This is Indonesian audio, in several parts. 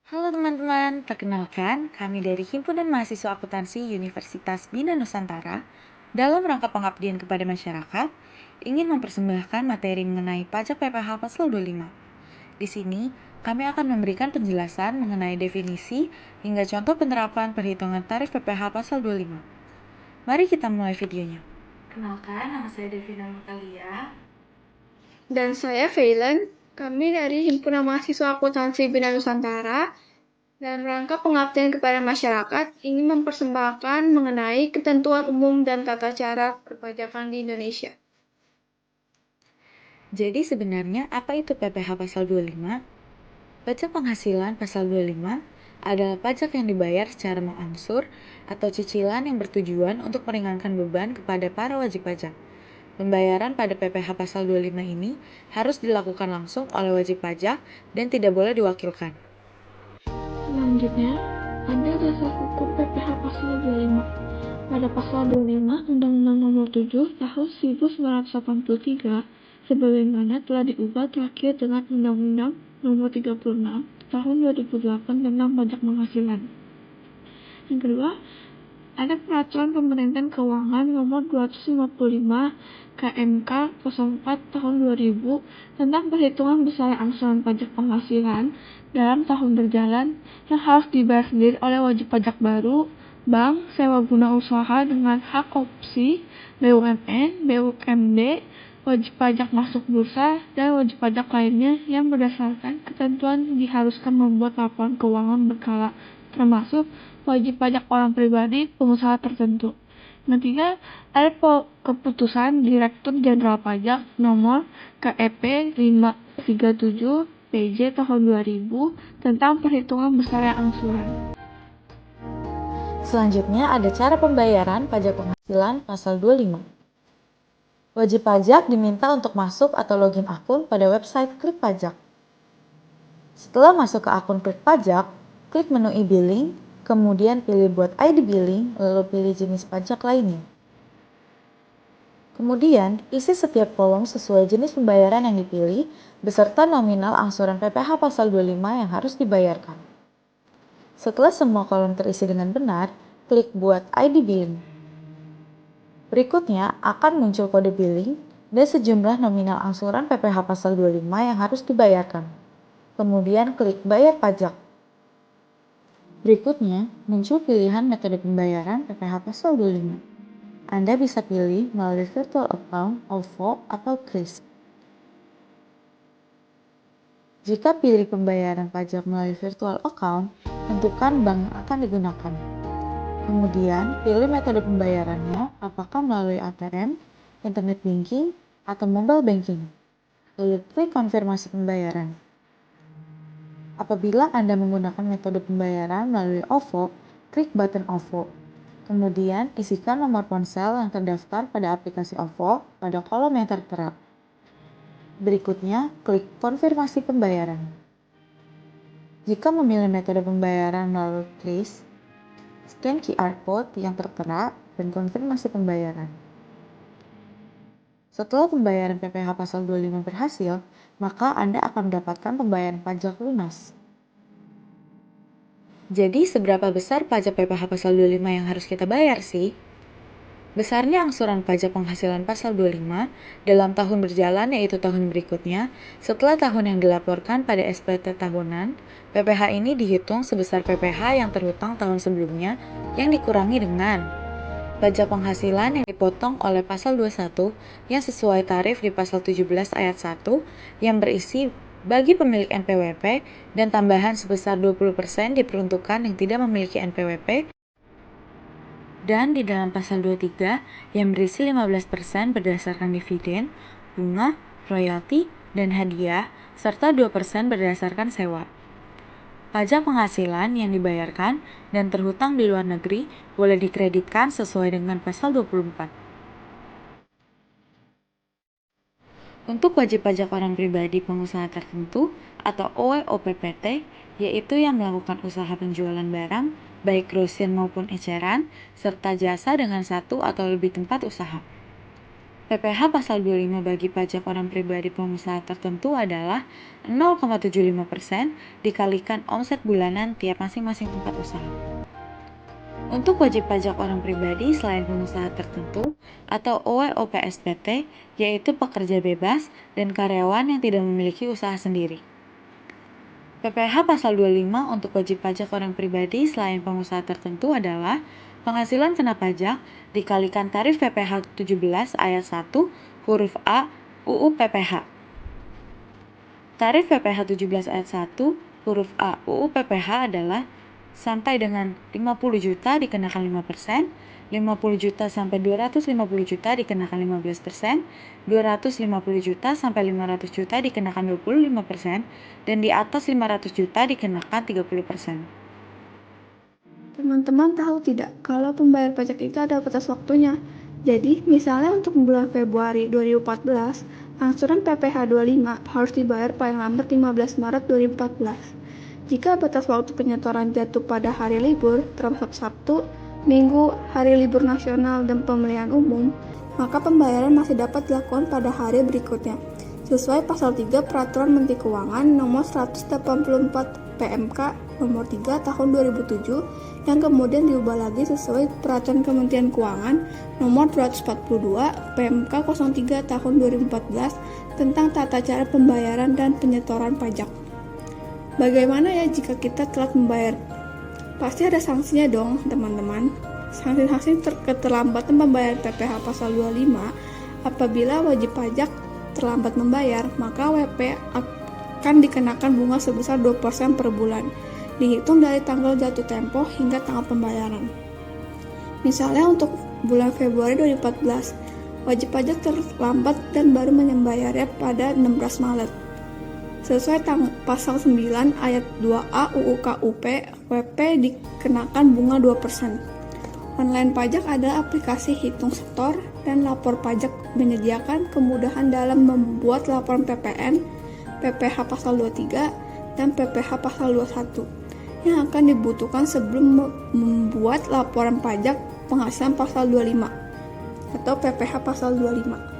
Halo teman-teman, perkenalkan kami dari Himpunan Mahasiswa Akuntansi Universitas Bina Nusantara dalam rangka pengabdian kepada masyarakat ingin mempersembahkan materi mengenai pajak PPh Pasal 25. Di sini, kami akan memberikan penjelasan mengenai definisi hingga contoh penerapan perhitungan tarif PPh Pasal 25. Mari kita mulai videonya. Kenalkan, nama saya Devina Natalia. Dan saya Veilan, kami dari Himpunan Mahasiswa Akuntansi Bina Nusantara, dan rangka pengabdian kepada masyarakat ingin mempersembahkan mengenai ketentuan umum dan tata cara perpajakan di Indonesia. Jadi sebenarnya apa itu PPh Pasal 25? Pajak penghasilan Pasal 25 adalah pajak yang dibayar secara mengangsur atau cicilan yang bertujuan untuk meringankan beban kepada para wajib pajak. Pembayaran pada PPh Pasal 25 ini harus dilakukan langsung oleh wajib pajak dan tidak boleh diwakilkan. Selanjutnya, ada dasar hukum PPh Pasal 25. Pada Pasal 25 Undang-Undang Nomor 7 Tahun 1983, sebagaimana telah diubah terakhir dengan Undang-Undang Nomor 36 Tahun 2008 tentang pajak penghasilan. Yang kedua, ada Peraturan Pemerintahan Keuangan Nomor 255 KMK 04 Tahun 2000 tentang perhitungan besaran angsuran pajak penghasilan dalam tahun berjalan yang harus dibayar sendiri oleh wajib pajak baru, bank, sewa guna usaha dengan hak opsi, BUMN, BUMD, wajib pajak masuk bursa, dan wajib pajak lainnya yang berdasarkan ketentuan diharuskan membuat laporan keuangan berkala, termasuk wajib pajak orang pribadi pengusaha tertentu. Ketiga, ada keputusan Direktur Jenderal Pajak Nomor KEP 537 PJ Tahun 2000 tentang perhitungan besaran angsuran. Selanjutnya ada cara pembayaran pajak penghasilan Pasal 25. Wajib pajak diminta untuk masuk atau login akun pada website Klik Pajak. Setelah masuk ke akun Klik Pajak, klik menu e-billing, kemudian pilih buat ID billing, lalu pilih jenis pajak lainnya. Kemudian, isi setiap kolom sesuai jenis pembayaran yang dipilih, beserta nominal angsuran PPh Pasal 25 yang harus dibayarkan. Setelah semua kolom terisi dengan benar, klik buat ID billing. Berikutnya akan muncul kode billing dan sejumlah nominal angsuran PPh Pasal 25 yang harus dibayarkan. Kemudian klik bayar pajak. Berikutnya, muncul pilihan metode pembayaran PPh Pasal 25. Anda bisa pilih melalui virtual account, OVO, atau KRIS. Jika pilih pembayaran pajak melalui virtual account, tentukan bank yang akan digunakan. Kemudian, pilih metode pembayarannya, apakah melalui ATM, internet banking, atau mobile banking. Lalu klik konfirmasi pembayaran. Apabila Anda menggunakan metode pembayaran melalui OVO, klik button OVO. Kemudian, isikan nomor ponsel yang terdaftar pada aplikasi OVO pada kolom yang tertera. Berikutnya, klik konfirmasi pembayaran. Jika memilih metode pembayaran melalui KRIS, scan QR code yang tertera dan konfirmasi pembayaran. Setelah pembayaran PPh Pasal 25 berhasil, maka Anda akan mendapatkan pembayaran pajak lunas. Jadi, seberapa besar pajak PPh Pasal 25 yang harus kita bayar sih? Besarnya angsuran pajak penghasilan Pasal 25 dalam tahun berjalan yaitu tahun berikutnya, setelah tahun yang dilaporkan pada SPT tahunan, PPh ini dihitung sebesar PPh yang terhutang tahun sebelumnya yang dikurangi dengan pajak penghasilan yang dipotong oleh Pasal 21 yang sesuai tarif di Pasal 17 Ayat 1 yang berisi bagi pemilik NPWP dan tambahan sebesar 20% diperuntukkan yang tidak memiliki NPWP, dan di dalam Pasal 23 yang berisi 15% berdasarkan dividen, bunga, royalti, dan hadiah, serta 2% berdasarkan sewa. Pajak penghasilan yang dibayarkan dan terhutang di luar negeri boleh dikreditkan sesuai dengan Pasal 24. Untuk wajib pajak orang pribadi pengusaha tertentu atau OWOPPT, yaitu yang melakukan usaha penjualan barang, baik grosir maupun eceran, serta jasa dengan satu atau lebih tempat usaha. PPh pasal 25 bagi pajak orang pribadi pengusaha tertentu adalah 0,75% dikalikan omset bulanan tiap masing-masing tempat usaha. Untuk wajib pajak orang pribadi selain pengusaha tertentu atau OWO-PSBT, yaitu pekerja bebas dan karyawan yang tidak memiliki usaha sendiri. PPh pasal 25 untuk wajib pajak orang pribadi selain pengusaha tertentu adalah penghasilan kena pajak dikalikan tarif PPh 17 ayat 1 huruf A UU PPh. Tarif PPh 17 ayat 1 huruf A UU PPh adalah sampai dengan 50 juta dikenakan 5%, 50 juta sampai 250 juta dikenakan 15%, 250 juta sampai 500 juta dikenakan 25%, dan di atas 500 juta dikenakan 30%. Teman-teman tahu tidak kalau pembayar pajak itu ada batas waktunya? Jadi, misalnya untuk bulan Februari 2014, angsuran PPh 25 harus dibayar paling lambat 15 Maret 2014. Jika batas waktu penyetoran jatuh pada hari libur, termasuk Sabtu, Minggu, hari libur nasional, dan pemilihan umum, maka pembayaran masih dapat dilakukan pada hari berikutnya, sesuai pasal 3 Peraturan Menteri Keuangan nomor 184 PMK nomor 3 tahun 2007 yang kemudian diubah lagi sesuai Peraturan Kementerian Keuangan nomor 242 PMK 03 tahun 2014 tentang tata cara pembayaran dan penyetoran pajak. Bagaimana ya jika kita telat membayar? Pasti ada sanksinya dong, teman-teman. Sanksi keterlambatan pembayaran PPh pasal 25 apabila wajib pajak terlambat membayar, maka WP akan dikenakan bunga sebesar 2% per bulan, dihitung dari tanggal jatuh tempo hingga tanggal pembayaran. Misalnya untuk bulan Februari 2014, wajib pajak terlambat dan baru membayarnya pada 16 Maret. Sesuai pasal 9 ayat 2A UU KUP, WP dikenakan bunga 2%. Online pajak adalah aplikasi hitung setor dan lapor pajak menyediakan kemudahan dalam membuat laporan PPN, PPh pasal 23, dan PPh pasal 21 yang akan dibutuhkan sebelum membuat laporan pajak penghasilan pasal 25 atau PPh pasal 25.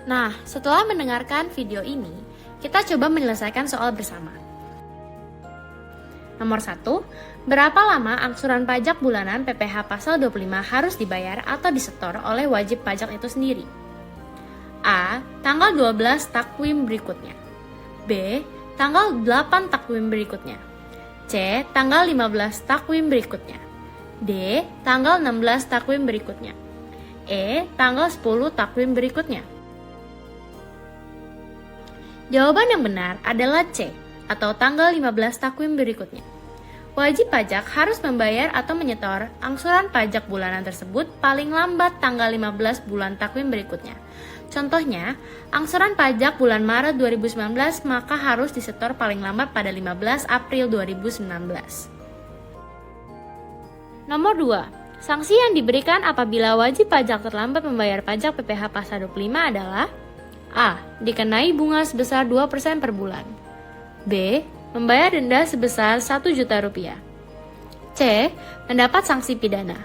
Nah, setelah mendengarkan video ini, kita coba menyelesaikan soal bersama. Nomor 1, berapa lama angsuran pajak bulanan PPh pasal 25 harus dibayar atau disetor oleh wajib pajak itu sendiri? A. Tanggal 12 takwim berikutnya. B. Tanggal 8 takwim berikutnya. C. Tanggal 15 takwim berikutnya. D. Tanggal 16 takwim berikutnya. E. Tanggal 10 takwim berikutnya. Jawaban yang benar adalah C, atau tanggal 15 takwim berikutnya. Wajib pajak harus membayar atau menyetor angsuran pajak bulanan tersebut paling lambat tanggal 15 bulan takwim berikutnya. Contohnya, angsuran pajak bulan Maret 2019 maka harus disetor paling lambat pada 15 April 2019. Nomor 2. Sanksi yang diberikan apabila wajib pajak terlambat membayar pajak PPh pasal 25 adalah A. Dikenai bunga sebesar 2% per bulan. B. Membayar denda sebesar 1 juta rupiah. C. Mendapat sanksi pidana.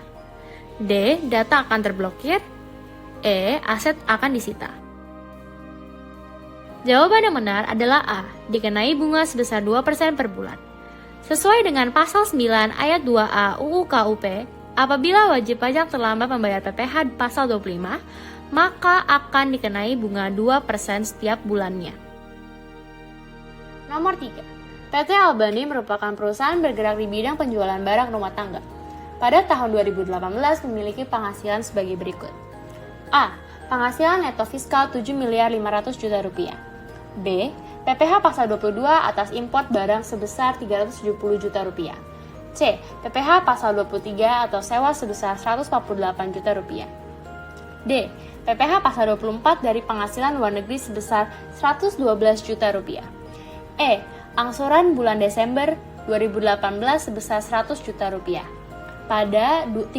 D. Data akan terblokir. E. Aset akan disita. Jawaban yang benar adalah A. Dikenai bunga sebesar 2% per bulan. Sesuai dengan pasal 9 ayat 2A UU KUP, apabila wajib pajak terlambat membayar PPh pasal 25, maka akan dikenai bunga 2% setiap bulannya. Nomor 3. PT Albani merupakan perusahaan bergerak di bidang penjualan barang rumah tangga. Pada tahun 2018 memiliki penghasilan sebagai berikut. A. Penghasilan neto fiskal 7.500.000.000 rupiah. B. PPh pasal 22 atas import barang sebesar 370 juta rupiah. C. PPh pasal 23 atau sewa sebesar 148 juta rupiah. D. PPh pasal 24 dari penghasilan luar negeri sebesar 112 juta rupiah. E. Angsuran bulan Desember 2018 sebesar 100 juta rupiah. Pada 30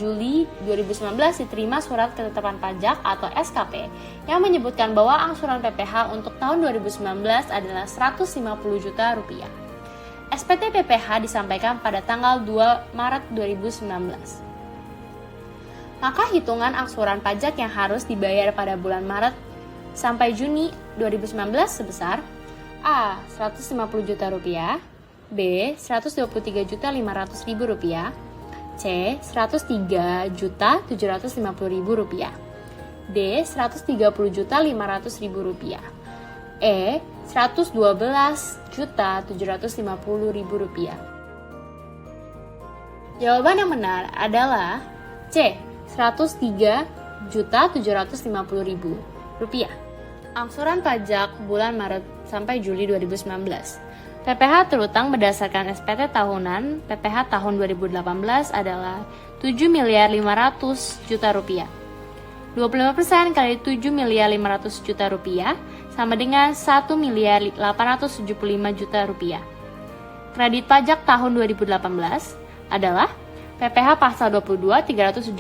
Juli 2019 diterima surat ketetapan pajak atau SKP yang menyebutkan bahwa angsuran PPh untuk tahun 2019 adalah 150 juta rupiah. SPT PPh disampaikan pada tanggal 2 Maret 2019. Maka hitungan angsuran pajak yang harus dibayar pada bulan Maret sampai Juni 2019 sebesar A. 150 juta rupiah, B. 123.500.000 rupiah, C. 103.750.000 rupiah, D. 130.500.000 rupiah, E. 112.750.000 rupiah. Jawaban yang benar adalah C. 103.750.000 rupiah. Angsuran pajak bulan Maret sampai Juli 2019. PPh terutang berdasarkan SPT tahunan PPh tahun 2018 adalah 7.500.000 juta rupiah. 25% kali 7.500.000 juta rupiah sama dengan 1.875 juta rupiah. Kredit pajak tahun 2018 adalah PPh pasal 22 370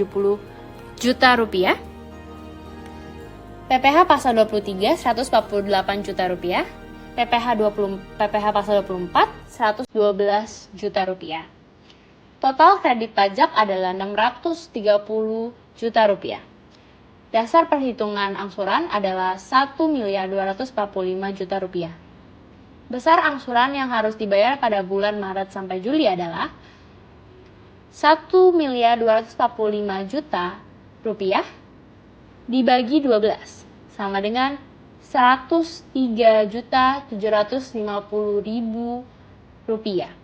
juta rupiah, PPh pasal 23 148 juta rupiah, PPh pasal 24 112 juta rupiah. Total kredit pajak adalah 630 juta rupiah. Dasar perhitungan angsuran adalah 1.245 juta rupiah. Besar angsuran yang harus dibayar pada bulan Maret sampai Juli adalah 1.245 juta rupiah dibagi 12 sama dengan 103.750.000 rupiah.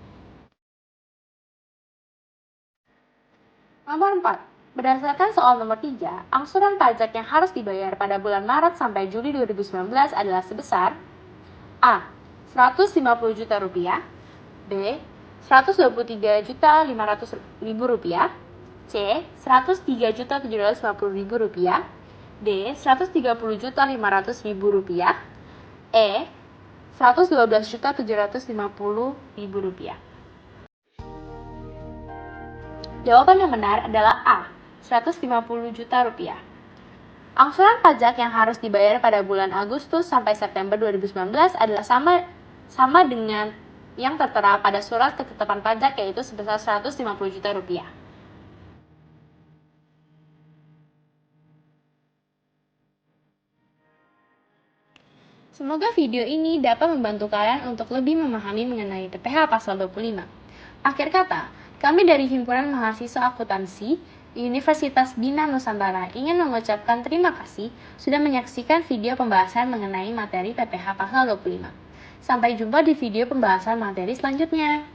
Nomor 4. Berdasarkan soal nomor 3, angsuran pajak yang harus dibayar pada bulan Maret sampai Juli 2019 adalah sebesar A. 150 juta rupiah, B. 123.500.000 rupiah, C. 103.750.000 rupiah, D. 130.500.000 rupiah, E. 112.750.000 rupiah. Jawaban yang benar adalah A. 150 juta rupiah. Angsuran pajak yang harus dibayar pada bulan Agustus sampai September 2019 adalah sama dengan yang tertera pada surat ketetapan pajak, yaitu sebesar 150 juta rupiah. Semoga video ini dapat membantu kalian untuk lebih memahami mengenai PPh pasal 25. Akhir kata, kami dari Himpunan Mahasiswa Akuntansi Universitas Bina Nusantara ingin mengucapkan terima kasih sudah menyaksikan video pembahasan mengenai materi PPh pasal 25. Sampai jumpa di video pembahasan materi selanjutnya.